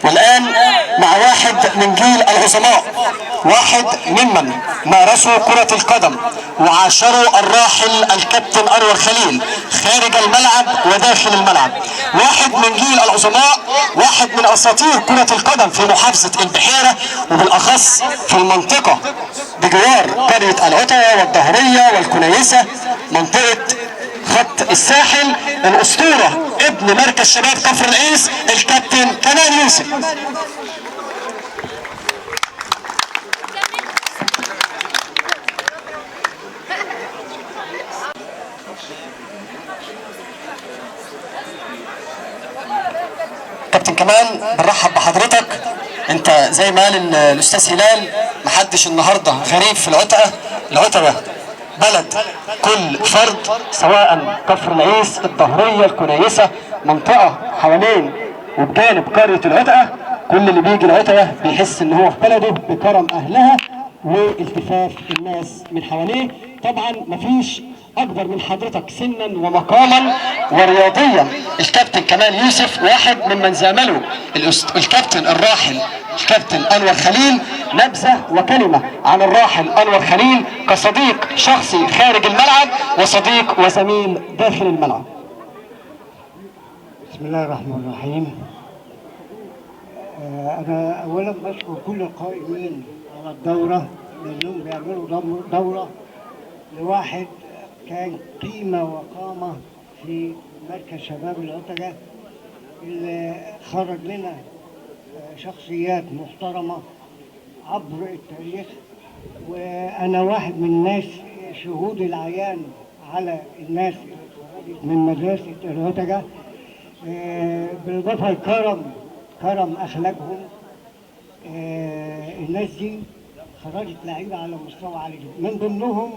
والآن مع واحد من جيل العظماء، واحد ممن مارسوا كرة القدم وعاشروا الراحل الكابتن أنور خليل خارج الملعب وداخل الملعب، واحد من جيل العظماء، واحد من أساطير كرة القدم في محافظة البحيرة وبالأخص في المنطقة بجوار قرية العتبة والدهرية والكنيسة، منطقة خط الساحل، الأسطورة ابن مركز شباب كفر العيس الكابتن كمال يوسف. كابتن كمال بنرحب بحضرتك. انت زي ما قال الاستاذ هلال محدش النهارده غريب في العتبة بلد كل فرد، سواء كفر العيس، الدهرية، الكنيسة، منطقة حوالين وبجانب قرية العتبة. كل اللي بيجي العتبة بيحس ان هو في بلده بكرم اهلها والتفاف الناس من حواليه. طبعا مفيش اكبر من حضرتك سنا ومقاما ورياضيا الكابتن كمال يوسف، واحد ممن زامله الكابتن الراحل الكابتن انور خليل نبذه وكلمه عن الراحل انور خليل كصديق شخصي خارج الملعب وصديق وزميل داخل الملعب. بسم الله الرحمن الرحيم. أنا أولا بشكر كل القائمين على الدورة لأنهم بيعملوا دورة لواحد كان قيمة وقامة في مركز شباب العتبة، اللي خرج لنا شخصيات محترمة عبر التاريخ، وأنا واحد من الناس شهود العيان على الناس اللي خرجت من مدرسة العتبة، بالإضافة كرم أخلاقهم. الناس دي خرجت لعيبة على مستوى عالي جدا، من ضمنهم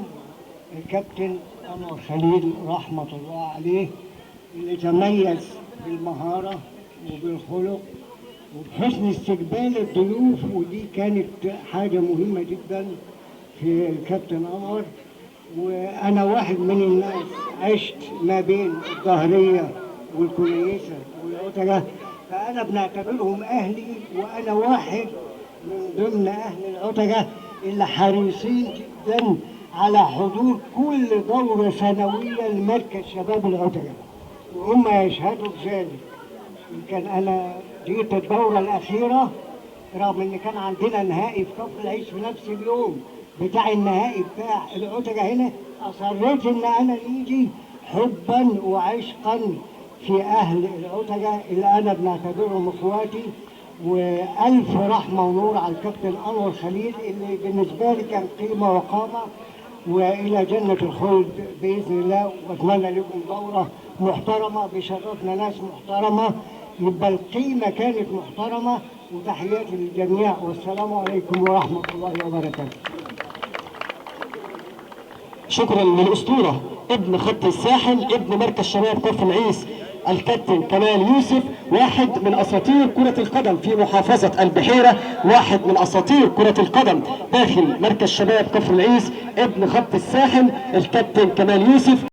الكابتن أنور خليل رحمة الله عليه، اللي تميز بالمهارة وبالخلق وبحسن استقبال الضيوف، ودي كانت حاجة مهمة جدا في الكابتن أنور. وأنا واحد من الناس عشت ما بين الدهرية والكنيسة والعتبة، فأنا بنعتبرهم أهلي، وأنا واحد من ضمن أهل العتبة اللي حريصين جدا على حضور كل دورة سنوية لمركز شباب العتبة، وهم يشهدوا بذلك. يمكن أنا جيت الدورة الأخيرة رغم إن كان عندنا نهائي في كفر العيش في نفس اليوم بتاع النهائي بتاع العتبة هنا، أصريت إن أنا نيجي حبا وعشقا في أهل العتبة اللي أنا بنعتبرهم إخواتي. وألف رحمة ونور على الكابتن أنور خليل اللي بالنسبة لي كان قيمة وقامة، وإلى جنة الخلد بإذن الله. وأتمنى لكم دورة محترمة بشرفنا ناس محترمة، يبقى القيمة كانت محترمة. وتحياتي للجميع، والسلام عليكم ورحمة الله وبركاته. شكرا للأسطورة ابن خط الساحل ابن مركز شباب كفر العيس الكابتن كمال يوسف، واحد من أساطير كرة القدم في محافظة البحيرة، واحد من أساطير كرة القدم داخل مركز شباب كفر العيس ابن خط الساحل الكابتن كمال يوسف.